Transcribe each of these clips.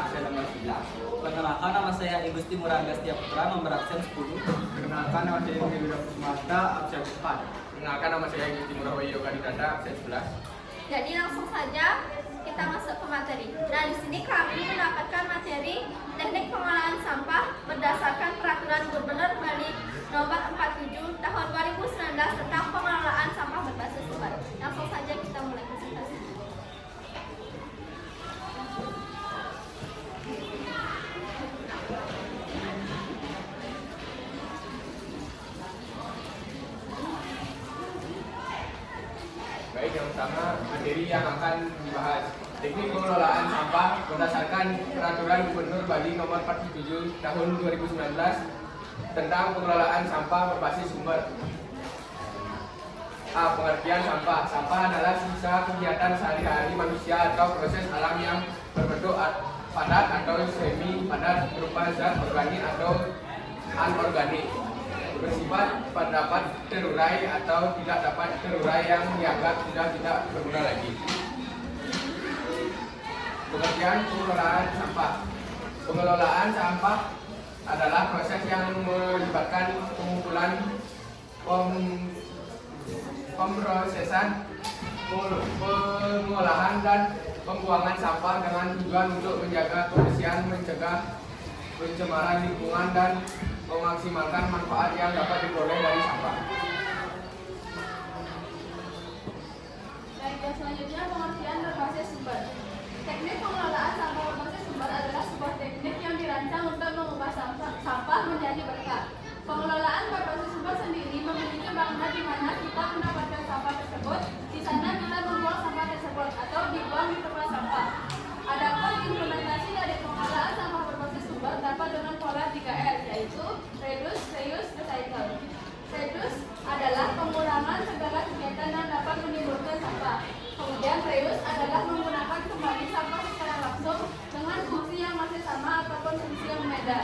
absen nomor 11. Perkenalkan, nama saya Igusti Murangga Setia Putra, nomor absen 10. Perkenalkan, nama saya Yudi Kusumasta, absen 4. Perkenalkan, nama saya Igusti Murahwayo Kadidata, absen 11. Jadi langsung saja kita masuk ke materi. Nah, di sini kami mendapatkan materi teknik pengolahan sampah berdasarkan peraturan Gubernur Bali nomor 47 tahun 2019 tentang pengelolaan sampah berbasis sumber. Langsung saja kita mulai presentasi. Baik, yang pertama materi yang akan dibahas teknik pengelolaan sampah berdasarkan peraturan Gubernur Bali nomor 47 tahun 2019 tentang pengelolaan sampah berbasis sumber. A. Pengertian sampah. Sampah adalah sisa kegiatan sehari-hari manusia atau proses alam yang berbentuk padat atau semi padat berupa zat organik atau anorganik, bersifat dapat terurai atau tidak dapat terurai yang dianggap sudah tidak berguna lagi. Pengertian pengelolaan sampah. Pengelolaan sampah adalah proses yang melibatkan pengumpulan, pemrosesan, pengolahan dan pembuangan sampah dengan tujuan untuk menjaga kebersihan, mencegah pencemaran lingkungan dan memaksimalkan manfaat yang dapat diperoleh dari sampah. Baik, dan selanjutnya pengertian berbasis sumber. Teknik pengelolaan sampah berbasis sumber adalah sebuah teknik yang dirancang untuk mengubah sampah menjadi berkah. Pengelolaan berbasis sumber sendiri memiliki bangunan di mana kita mendapatkan sampah tersebut, di sana kita membuang sampah tersebut atau dibuang di tempat sampah. Adapun implementasi dari pengelolaan sampah berbasis sumber dapat dengan pola 3R, yaitu reduce, reuse, recycle. Reduce adalah pengurangan segala kegiatan yang dapat menimbulkan sampah. Kemudian reuse adalah menggunakan kembali sampah secara langsung dengan fungsi yang masih sama ataupun fungsi yang berbeda.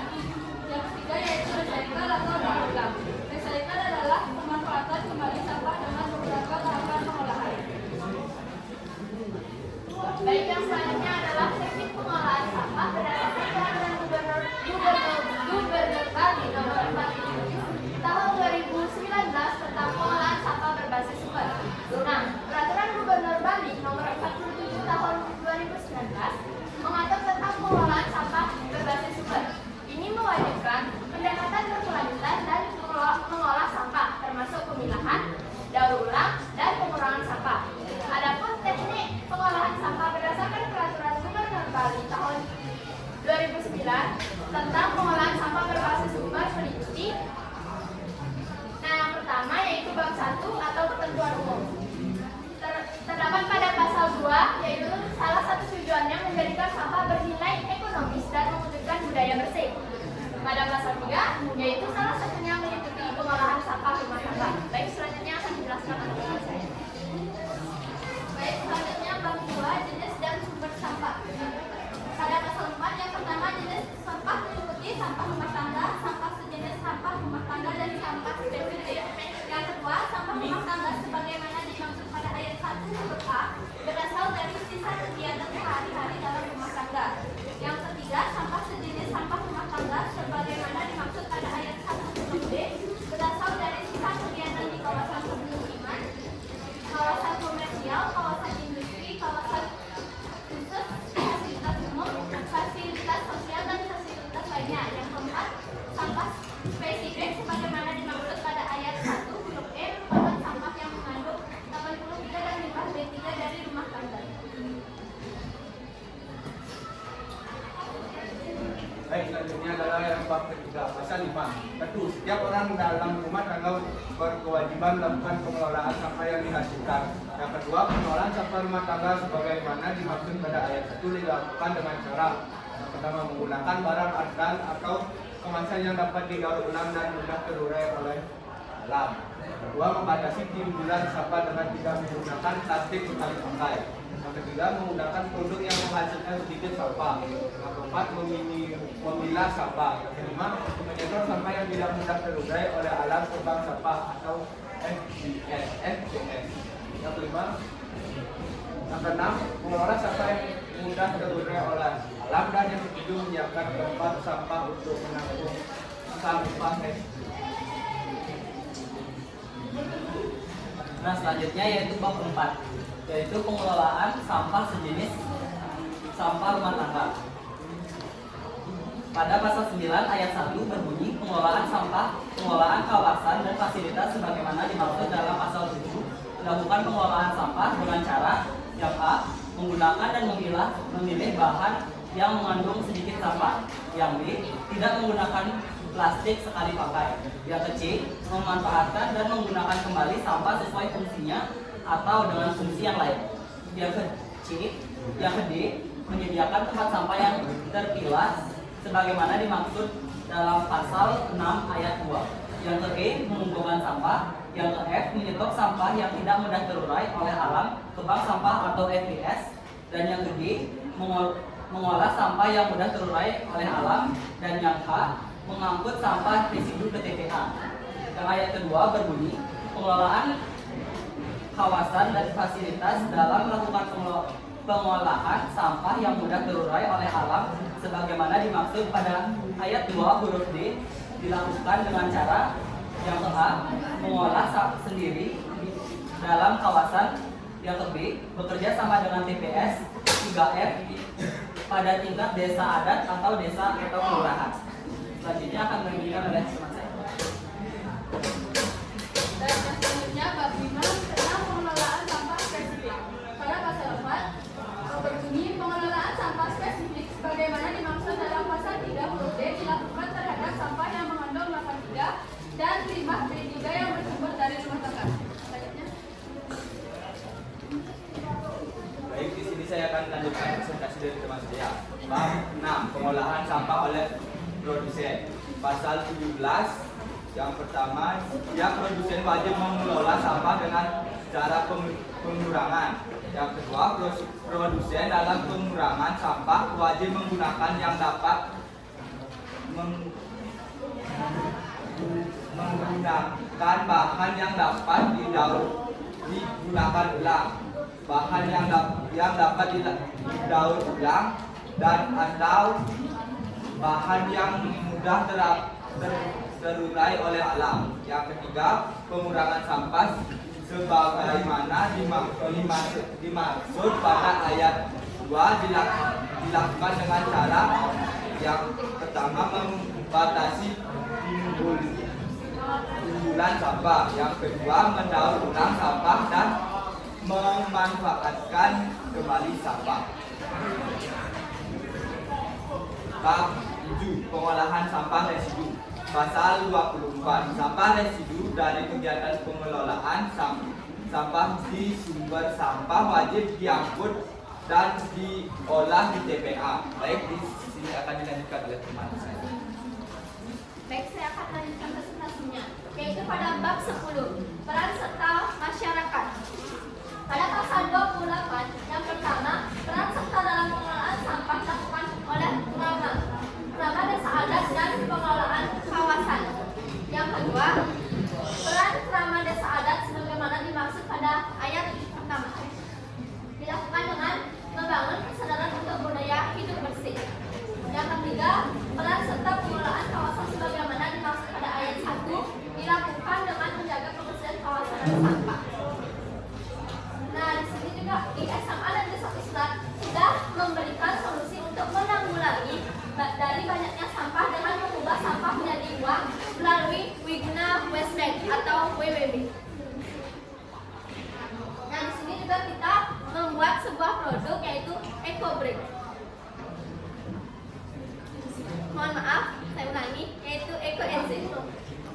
Yang ketiga yaitu recycle atau daur ulang. Recycle adalah pemanfaatan kembali sampah dengan beberapa tahapan pengolahan. Baik, yang selanjutnya adalah teknik pengolahan sampah berdasarkan peraturan Gubernur Bali nomor 47 tahun 2019 tentang pengolahan sampah berbasis sumber. Nah, peraturan Gubernur Bali nomor 47 tahun 2019 mengatur tentang pengolahan sampah berbasis sumber. Ini mewajibkan pendekatan berkelanjutan dan mengolah sampah, termasuk pemilahan, daur ulang, dan pengurangan sampah. Adapun teknik pengolahan sampah berdasarkan peraturan Gubernur Bali tahun 2009 tentang pengolahan sampah berbasis sumber meliputi. Nah, yang pertama yaitu bab 1 atau ketentuan umum. Terdapat pada pasal 2 yaitu salah satu tujuannya menjadikan sampah bernilai ekonomis dan mewujudkan budaya bersih. Pada pasal 3 yaitu salah satunya meliputi pengolahan sampah rumah tangga. Baik, selanjutnya akan dijelaskan oleh teman saya. Baik, selanjutnya bab 2 jenis dan sumber sampah. Pada pasal 4 yang pertama jenis sampah meliputi sampah rumah tangga, sampah sejenis sampah rumah tangga dan sampah spesifik. Yang kedua, sampah rumah tangga sebagaimana dimaksud pada ayat 1 huruf A berasal dari sisa kegiatan sehari-hari dalam rumah tangga. Yang ketiga, sampah sejenis sampah rumah tangga sebagaimana dimaksud pada ayat 1 huruf B berasal dari sisa kegiatan di kawasan pemukiman, kawasan komersial, kawasan industri, kawasan khusus, fasilitas umum, fasilitas sosial dan fasilitas lainnya. Yang keempat, sampah spesifik sebagaimana dimaksud pada ayat 1 huruf E merupakan sampah yang mengandung 83 dan limbah B3 dari rumah tangga. Baik, selanjutnya adalah yang bab ketiga, pasal 5. Tentu, setiap orang dalam rumah tangga berkewajiban melakukan pengelolaan sampah yang dihasilkan. Yang kedua, pengelolaan sampah rumah tangga sebagaimana dimaksud pada ayat 1 dilakukan dengan cara yang pertama menggunakan barang andalan atau kemasan yang dapat didaur ulang dan mudah terurai oleh alam. Kedua, membatasi timbulan sampah dengan tidak menggunakan plastik sekali pakai. Yang ketiga, menggunakan produk yang menghasilkan sedikit sampah. Yang keempat, memilah sampah. Yang kelima, menyedot sampah yang tidak mudah terurai oleh alat bank sampah atau FBS. Yang kelima, yang keenam, mengolah sampah yang mudah terurai oleh alam, dan yang ketujuh menyiapkan tempat sampah untuk menampung sampah. Nah, selanjutnya yaitu bab 4, yaitu pengelolaan sampah sejenis sampah rumah tangga. Pada pasal 9 ayat 1 berbunyi pengelolaan sampah, pengelolaan kawasan dan fasilitas sebagaimana dimaksud dalam pasal 7. Dilakukan pengelolaan sampah dengan cara yang A. Menggunakan dan memilih bahan yang mengandung sedikit sampah. Yang B. Tidak menggunakan plastik sekali pakai. Yang C. Memanfaatkan dan menggunakan kembali sampah sesuai fungsinya atau dengan fungsi yang lain. Yang C. Yang D. Menyediakan tempat sampah yang terpilah sebagaimana dimaksud dalam pasal 6 ayat 2. Yang ke-E. Mengumpulkan sampah. Yang ke-F. Menyetok sampah yang tidak mudah terurai oleh alam ke bank sampah atau FBS. Dan yang ke-G. Mengolah sampah yang mudah terurai oleh alam. Dan yang H. Mengangkut sampah residu ke TPA. Yang ayat kedua berbunyi pengelolaan kawasan dan fasilitas dalam melakukan pengolahan sampah yang mudah terurai oleh alam sebagaimana dimaksud pada ayat 2 huruf D dilakukan dengan cara yang ke-A. Mengolah sendiri dalam kawasan. Yang ke-B. Bekerja sama dengan TPS. 3F pada tingkat desa adat atau desa atau kelurahan. Selanjutnya akan dibagikan oleh teman saya. Dan yang selanjutnya bab 5 tentang pengelolaan sampah spesifik. Pada pasal 4 berbunyi pengelolaan sampah spesifik sebagaimana dimaksud dalam pasal 3 huruf D dilakukan terhadap sampah yang mengandung 83 dan limbah B3 yang bersumber dari rumah tangga. Selanjutnya. Baik, di sini saya akan lanjutkan presentasi dari teman saya. Bab 6, pengolahan sampah oleh produsen. Pasal 17 yang pertama, setiap produsen wajib mengelola sampah dengan cara pengurangan. Yang kedua, produsen dalam pengurangan sampah wajib menggunakan yang dapat menggunakan bahan yang dapat digunakan ulang, bahan yang dapat didaur ulang, dan atau bahan yang mudah terurai oleh alam. Yang ketiga, pengurangan sampah sebagaimana dimaksud pada ayat 2 dilakukan dengan cara yang pertama membatasi timbulan sampah, yang kedua mendaur ulang sampah dan memanfaatkan kembali sampah. Bab 7, pengolahan sampah residu. Pasal 24, sampah residu dari kegiatan pengelolaan sampah di sumber sampah wajib diangkut dan diolah di TPA. Baik, di sini akan dilanjutkan oleh teman saya. Baik, saya akan lanjutkan presentasinya, yaitu pada bab 10, peran serta masyarakat. Pada pasal 28, yang pertama, peran serta dalam pengelolaan sampah dilakukan oleh ulama desa adat dan pengelolaan kawasan. Yang kedua, peran ulama desa adat sebagaimana dimaksud pada ayat pertama dilakukan dengan membangun kesadaran untuk budaya hidup bersih. Yang ketiga, peran serta pengelolaan kawasan sebagaimana dimaksud pada ayat 1 dilakukan dengan menjaga kebersihan kawasan dan sampah. Nah, di sini juga SMA dan Desa Islam sudah memberikan solusi untuk menanggulangi dari banyaknya sampah dengan mengubah sampah menjadi uang melalui Wiguna Waste Bank atau WWB. Nah, di sini juga kita membuat sebuah produk yaitu EcoBreak. Mohon maaf, saya ulangi, yaitu ekoenzim.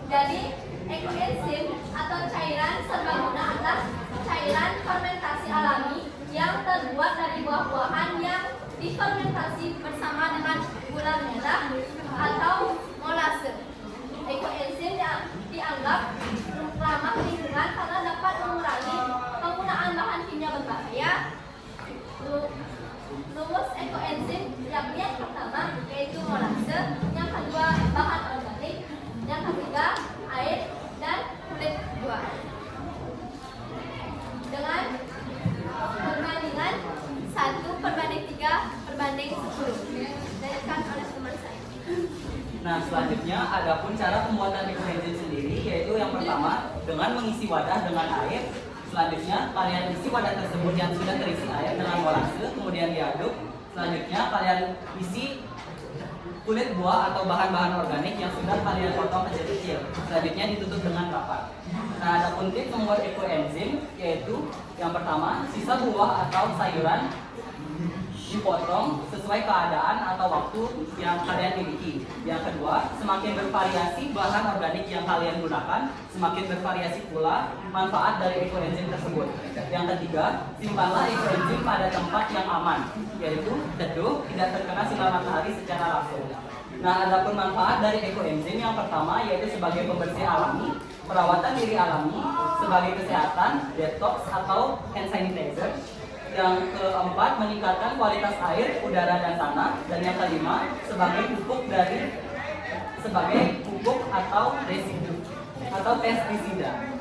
Jadi, ekoenzim atau cairan serbaguna adalah cairan fermentasi alami yang terbuat dari buah-buahan yang difermentasi bersama dengan gula merah atau molase. Ekoenzim dianggap ramah lingkungan karena dapat mengurangi penggunaan bahan kimia berbahaya. Rumus ekoenzim yakni yang pertama yaitu molase, yang kedua bahan organik, yang ketiga air dan kulit buah. Dengan perbandingan 1/3/10. cara pembuatan ekoenzim sendiri, yaitu yang pertama dengan mengisi wadah dengan air. Selanjutnya kalian isi wadah tersebut yang sudah terisi air dengan molase, kemudian diaduk. Selanjutnya kalian isi kulit buah atau bahan-bahan organik yang sudah kalian potong kecil-kecil. Selanjutnya ditutup dengan rapat. Nah, ada pun tips membuat ekoenzim, yaitu yang pertama sisa buah atau sayuran dipotong sesuai keadaan atau waktu yang kalian miliki. Yang kedua, semakin bervariasi bahan organik yang kalian gunakan, semakin bervariasi pula manfaat dari ekoenzim tersebut. Yang ketiga, simpanlah ekoenzim pada tempat yang aman, yaitu teduh, tidak terkena sinar matahari secara langsung. Nah, adapun manfaat dari ekoenzim yang pertama yaitu sebagai pembersih alami, perawatan diri alami, sebagai kesehatan, detox atau hand sanitizer. Yang keempat, meningkatkan kualitas air, udara, dan tanah. Dan yang kelima, sebagai pupuk atau residu atau pestisida.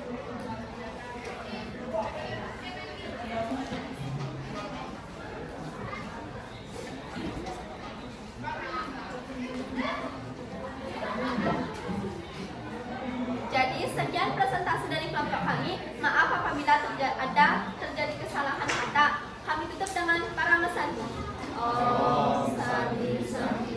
Jadi sekian presentasi dari kelompok kami. Maaf apabila terjadi kesalahan kata. Kami tutup dengan para mesan. Oh, sandi, sandi.